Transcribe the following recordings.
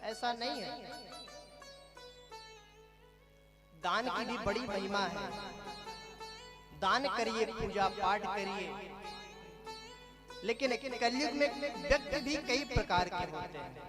ऐसा नहीं है। दान की भी बड़ी महिमा है। दान करिए, पूजा पाठ करिए, लेकिन कलयुग में व्यक्ति भी कई प्रकार के होते हैं।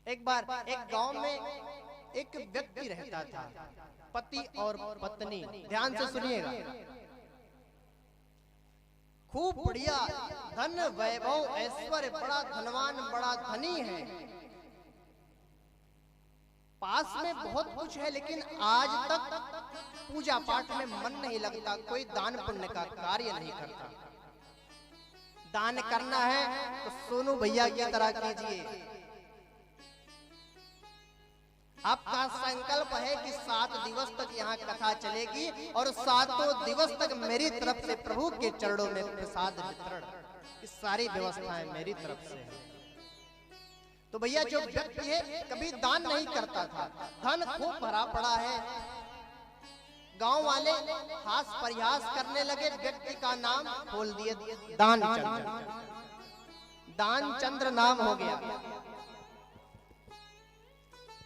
एक बार एक गांव में एक व्यक्ति रहता था, पति और पत्नी। ध्यान से सुनिएगा, खूब बढ़िया धन वैभव ऐश्वर्य, बड़ा धनवान बड़ा धनी है, पास में बहुत कुछ है, लेकिन आज तक पूजा पाठ में मन नहीं लगता, कोई दान पुण्य का कार्य नहीं करता। दान करना है तो सोनू भैया की तरह कीजिए। आपका संकल्प है कि 7 दिवस तक यहाँ कथा चलेगी और 7 दिवस तक मेरी तरफ से प्रभु के चरणों में प्रसाद वितरण, इस सारी व्यवस्थाएं मेरी तरफ से है। तो भैया जो व्यक्ति है कभी दान नहीं करता था, धन खूब भरा पड़ा है, गांव वाले हास परिहास करने लगे, व्यक्ति का नाम खोल दिए दानचंद्र। दानचंद्र नाम हो गया।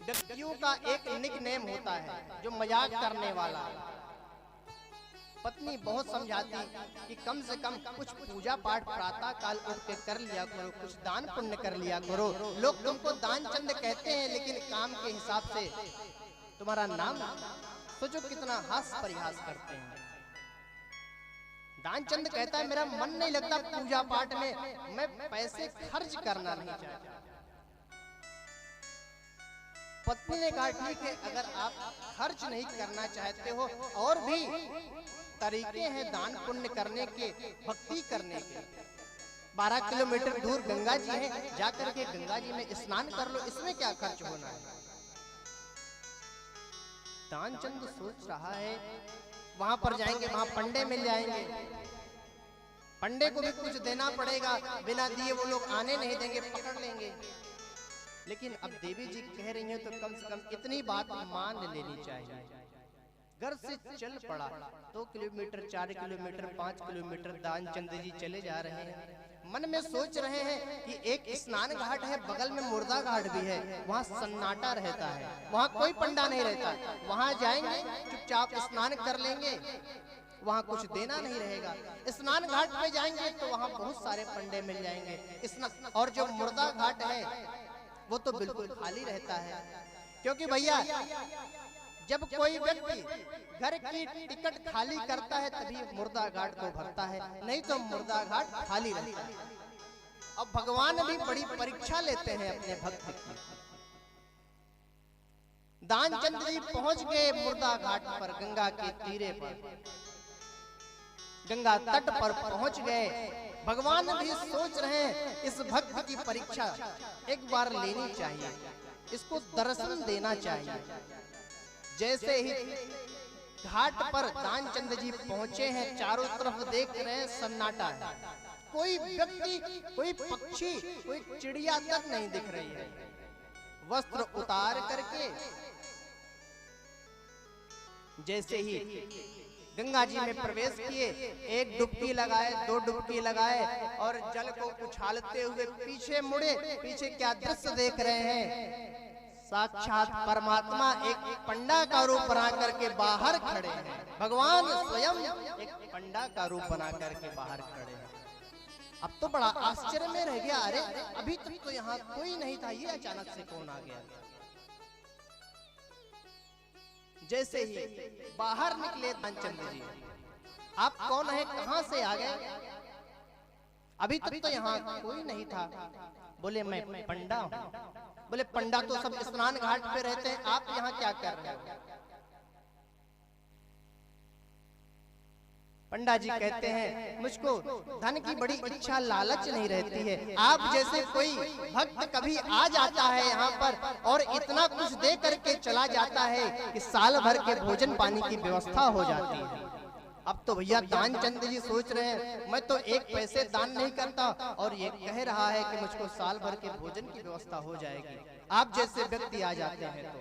व्यक्तियों का एक निक नेम होता है जो मजाक करने वाला। पत्नी बहुत समझाती कि कम से कम कुछ पूजा पाठ प्रातः काल उठ के कर लिया करो, कुछ दान पुण्य कर लिया करो। लोग तुमको दानचंद कहते हैं, लेकिन काम के हिसाब से तुम्हारा नाम सोचो कितना हास परिहास करते हैं। दानचंद कहता है मेरा मन नहीं लगता पूजा पाठ में, मैं पैसे खर्च करना नहीं चाहता। पत्नी ने कहा ठीक है, अगर आप खर्च नहीं करना चाहते हो, और भी तरीके हैं दान पुण्य करने के, भक्ति करने के। 12 किलोमीटर दूर गंगा जी है, जाकर के गंगा जी में स्नान कर लो, इसमें क्या खर्च होना है। दानचंद सोच रहा है वहां पर जाएंगे, वहां पंडे मिल जाएंगे, पंडे को भी कुछ देना पड़ेगा, बिना दिए वो लोग आने नहीं देंगे, पकड़ लेंगे। लेकिन अब देवी जी कह रही हैं तो कम से कम इतनी बात मान लेनी चाहिए। घर से चल पड़ा 2 किलोमीटर, 4 किलोमीटर, 5 किलोमीटर दानचंद जी चले जा रहे हैं। मन में सोच रहे हैं कि एक स्नान घाट है, बगल में मुर्दा घाट भी है, वहाँ सन्नाटा रहता है, वहाँ कोई पंडा नहीं रहता, वहाँ जाएंगे चुपचाप स्नान कर लेंगे, वहाँ कुछ देना नहीं रहेगा। स्नान घाट पे जाएंगे तो वहाँ बहुत सारे पंडे मिल जाएंगे, और जो मुर्दा घाट है वो तो बिल्कुल खाली रहता है, क्योंकि भैया जब कोई व्यक्ति घर की टिकट खाली करता है तभी मुर्दा घाट को भरता है, नहीं तो मुर्दा घाट खाली रहता है। अब भगवान भी बड़ी परीक्षा लेते हैं अपने भक्त की। दानचंद जी पहुंच गए मुर्दा घाट पर, गंगा के तीरे पर, गंगा तट पर पहुंच गए। भगवान भी सोच रहे हैं इस भक्त की परीक्षा एक बार लेनी चाहिए, इसको दर्शन देना चाहिए। जैसे ही घाट पर दानचंद जी पहुंचे हैं, चारों तरफ देख रहे हैं सन्नाटा है, कोई व्यक्ति, कोई पक्षी, कोई चिड़िया तक नहीं दिख रही है। वस्त्र उतार करके जैसे ही गंगा जी में प्रवेश किए, 1 डुबकी लगाए, 2 डुबकी लगाए और जल को उछालते हुए पीछे मुड़े। पीछे क्या दृश्य देख रहे हैं, साक्षात परमात्मा एक पंडा का रूप बना करके बाहर खड़े हैं। भगवान स्वयं एक पंडा का रूप बना करके बाहर खड़े हैं। अब तो बड़ा आश्चर्य में रह गया, अरे अभी तक तो यहाँ कोई नहीं था, ये अचानक से कौन आ गया। जैसे ही बाहर निकले दानचंद जी, आप कौन है, कहां से आ गए, अभी तक तो यहाँ कोई नहीं था। बोले मैं पंडा हूँ। बोले पंडा तो सब स्नान घाट पे रहते हैं, आप यहाँ क्या कर रहे हो। पंडा जी कहते हैं मुझको धन की बड़ी इच्छा लालच नहीं रहती है, आप जैसे कोई भक्त कभी आ जाता है यहाँ पर और इतना कुछ दे करके चला जाता है कि साल भर के भोजन पानी की व्यवस्था हो जाती है। अब तो भैया दानचंद जी सोच रहे हैं मैं तो 1 पैसे दान नहीं करता और ये कह रहा है कि मुझको साल भर के भोजन की व्यवस्था हो जाएगी। आप जैसे व्यक्ति आ जाते हैं तो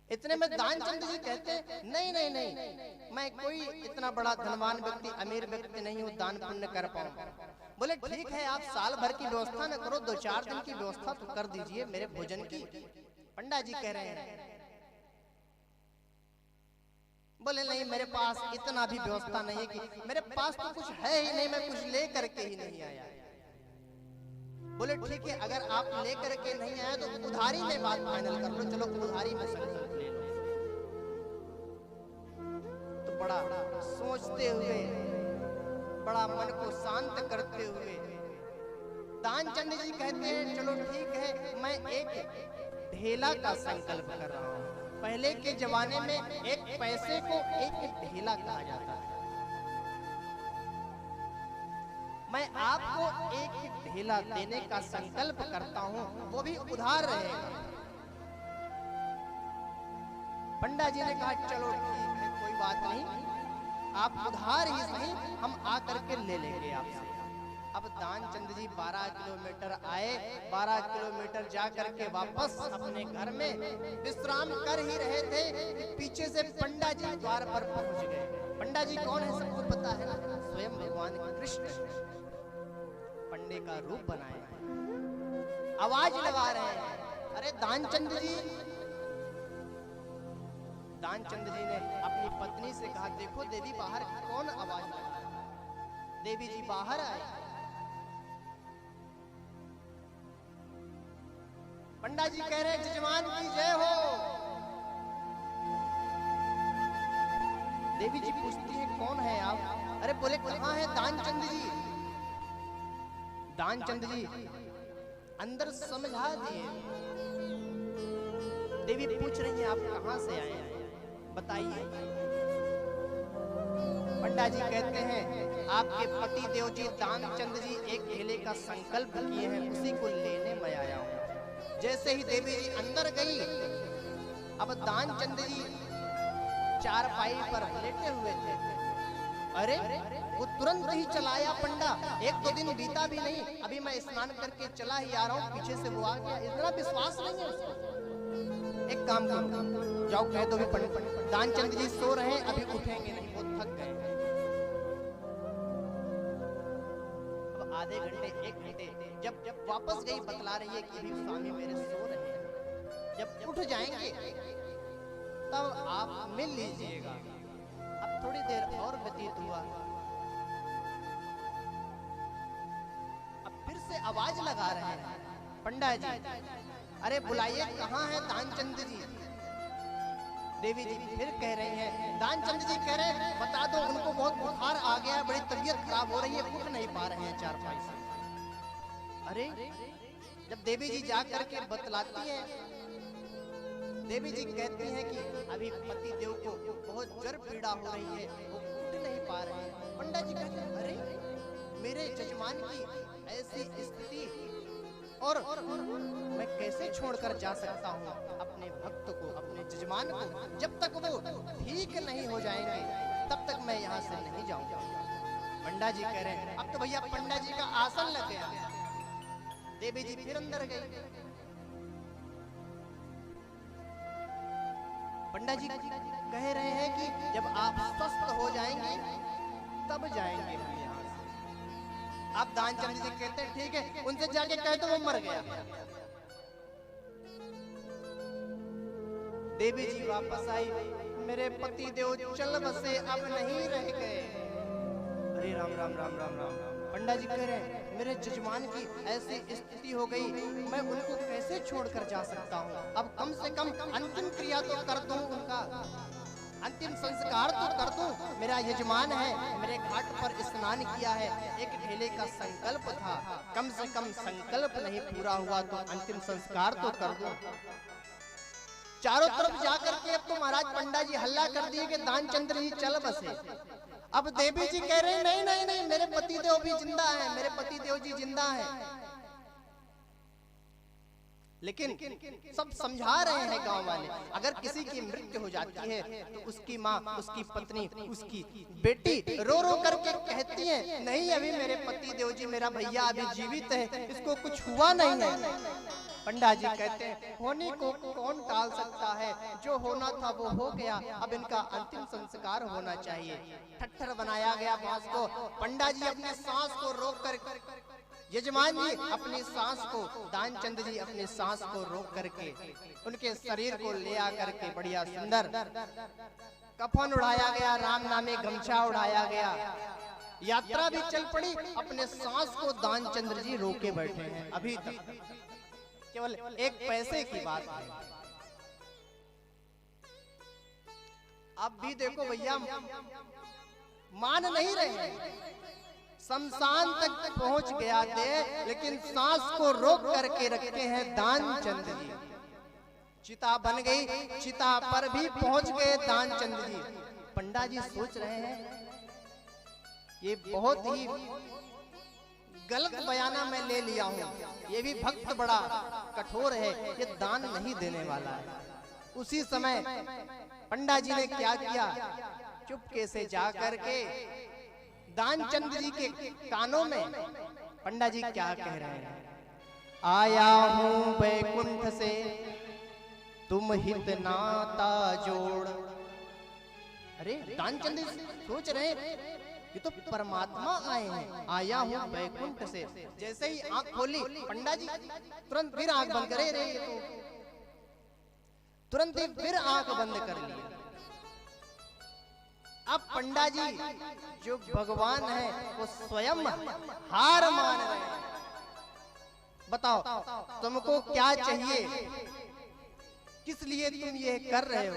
इतने में दानचंद जी कहते हैं नहीं नहीं नहीं, मैं कोई इतना बड़ा धनवान व्यक्ति, अमीर व्यक्ति नहीं हूँ, दान पुण्य कर पाऊं। बोले ठीक है, आप साल भर की व्यवस्था न करो, 2-4 दिन की व्यवस्था तो कर दीजिए मेरे भोजन की। पंडा जी कह रहे हैं, बोले नहीं, मेरे पास इतना भी व्यवस्था नहीं है कि, मेरे पास तो कुछ है ही नहीं, मैं कुछ ले करके ही नहीं आया। बोले ठीक है, अगर आप ले करके नहीं आए तो उधारी में बात फाइनल कर लो, चलो उधारी में संकल्प ले लो। तो बड़ा सोचते हुए, बड़ा मन को शांत करते हुए दानचंद जी कहते हैं चलो ठीक है, मैं एक ढेला का संकल्प कर रहा हूँ। पहले के जमाने में एक पैसे को एक ढेला कहा जाता है, मैं आपको एक ढेला देने का संकल्प करता हूँ, वो भी उधार रहेगा। पंडा जी ने कहा चलो ठीक है, कोई बात नहीं, आप उधार ही सही, हम आकर के ले लेंगे आपसे। अब दानचंद जी 12 किलोमीटर आए, 12 किलोमीटर जा करके वापस अपने घर में विश्राम कर ही रहे थे, पीछे से पंडा जी द्वार पर पहुंच गए। पंडा जी कौन है सबको पता है ना, स्वयं भगवान कृष्ण पंडे का रूप बनाए, आवाज लगा रहे हैं, अरे दानचंद जी। दानचंद जी ने अपनी पत्नी से कहा, देखो देवी बाहर कौन आवाज लगा रहा है। देवी जी बाहर आए, पंडा जी कह रहे हैं जजमान की जय हो। देवी जी पूछती है कौन है आप? अरे बोले कहाँ है दानचंद जी? दानचंद जी अंदर समझा दिए। देवी पूछ रही है आप कहाँ से आए हैं, बताइए। पंडा जी कहते हैं आपके पति देव जी दानचंद जी एक ढेले का संकल्प किए हैं, उसी को लेने मैं आया हूँ। जैसे ही देवी जी अंदर गई, अब दानचंद जी चारपाई पर लेटे हुए थे। अरे वो तुरंत ही चलाया पंडा, 1-2 दिन बीता भी नहीं, अभी मैं स्नान करके चला ही आ रहा हूँ, पीछे से वो आ गया। इतना विश्वास नहीं है उसको। एक काम करो, जाओ कह दो दानचंद जी सो रहे हैं, अभी उठेंगे नहीं, वो थक गए। अब आधे घंटे 1 घंटे जब वापस गई, बतला रही है कि अभी स्वामी मेरे सो रहे हैं, जब उठ जाएंगे तब आप मिल लीजिएगा। अब थोड़ी देर और व्यतीत हुआ, अब फिर से आवाज लगा रहे हैं पंडा जी, अरे बुलाइए कहाँ है दानचंद जी। देवी जी फिर कह रही हैं, दानचंद जी कह रहे हैं बता दो, उनको बहुत बुखार आ गया, बड़ी तबीयत खराब हो रही है, उठ नहीं पा रहे हैं चारपाई से। अरे जब देवी जी जा करके बतलाती है, देवी जी कहती हैं कि अभी पति देव को बहुत जड़ पीड़ा हो रही है, वो उठ नहीं पा रहे हैं। पंडा जी कहते हैं अरे मेरे जजमान की ऐसी स्थिति, और मैं कैसे छोड़कर जा सकता हूँ अपने भक्त को, अपने जजमान को, जब तक वो ठीक नहीं हो जाएंगे तब तक मैं यहाँ से नहीं जाऊंगा। पंडा जी कह रहे हैं अब तो भैया पंडा जी का आसन लग गया। देवी जी फिर अंदर गई। पंडा जी कह रहे हैं कि जब आप स्वस्थ हो जाएंगे तब जाएंगे हम यहाँ से। आप दानचंद जी कहते हैं ठीक है, उनसे जाके कह दो वो मर गया। देवी जी वापस आई, मेरे पति देव चल बसे अब नहीं रह गए। अरे राम राम राम राम राम। पंडा जी कह रहे हैं मेरे जजमान की ऐसी स्थिति हो गई, मैं उनको कैसे छोड़कर जा सकता हूँ। अब कम से कम अंतिम क्रिया तो कर दूं, उनका अंतिम संस्कार तो कर दूं। मेरा यजमान है, मेरे घाट पर स्नान किया है, एक ढेले का संकल्प था, कम से कम संकल्प नहीं पूरा हुआ तो अंतिम संस्कार तो कर दूं। चारों तरफ जाकर के अब तो महाराज पंडा जी हल्ला कर दिए कि दानचंद्र जी चल बसे। अब देवी जी कह रहे हैं नहीं नहीं नहीं, मेरे पति देव भी जिंदा है, मेरे पति देव जी जिंदा है। लेकिन सब समझा रहे हैं गांव वाले, अगर किसी की मृत्यु हो जाती है तो उसकी माँ, उसकी पत्नी, उसकी बेटी रो रो करके कहती है नहीं अभी मेरे पति देव जी, मेरा भैया अभी जीवित है, इसको कुछ हुआ नहीं है। पंडा जी कहते हैं होने को कौन टाल सकता है, जो होना था वो हो गया, अब इनका अंतिम संस्कार होना चाहिए। ठट्ठर बनाया गया बांस को। पंडा जी अपने सांस को रोक कर यजमान जी अपनी सांस को, दानचंद जी अपनी सांस को रोक करके उनके शरीर को ले आकर के बढ़िया सुंदर कफन उड़ाया गया, राम नामे गमछा उड़ाया गया, यात्रा भी चल पड़ी। अपने सांस को दानचंद्र जी रोके बैठे हैं अभी तक, केवल एक पैसे की बात है। अब भी देखो भैया, मान नहीं रहे, शमशान तक पहुंच गया थे, लेकिन सांस को रोक करके रखते हैं दानचंद जी। चिता बन गई, चिता पर भी पहुंच गए दानचंद जी। पंडा जी सोच रहे हैं ये बहुत ही गलत बयाना मैं ले लिया हूं, ये भी भक्त बड़ा कठोर है, ये दान नहीं देने वाला है। उसी समय पंडा जी ने क्या किया, चुपके से जा करके दानचंद जी के कानों में पंडा जी क्या कह रहे हैं, आया हूं वैकुंठ से तुम हित नाता जोड़। अरे दानचंद जी सोच रहे हैं ये तो परमात्मा आए हैं, आया हूं वैकुंठ से। जैसे ही आंख खोली पंडा जी तुरंत फिर आंख बंद करे, रे ये तो तुरंत ही फिर आंख बंद कर ली। अब पंडा जी जो भगवान है वो स्वयं हार मान रहे हैं। बताओ तुमको क्या चाहिए, किस लिए तुम ये कर रहे हो?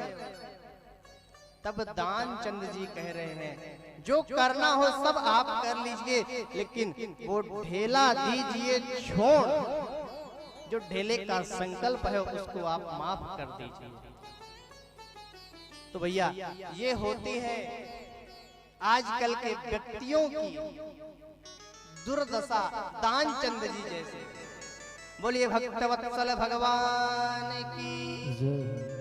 तब दानचंद जी कह रहे हैं जो करना हो सब आप कर लीजिए, लेकिन वो ढेला दीजिए छोड़, जो ढेले का संकल्प है उसको आप माफ कर दीजिए। तो भैया ये होती है आजकल के व्यक्तियों की दुर्दशा, दानचंद जी जैसे। बोलिए भक्तवत्सल भगवान की।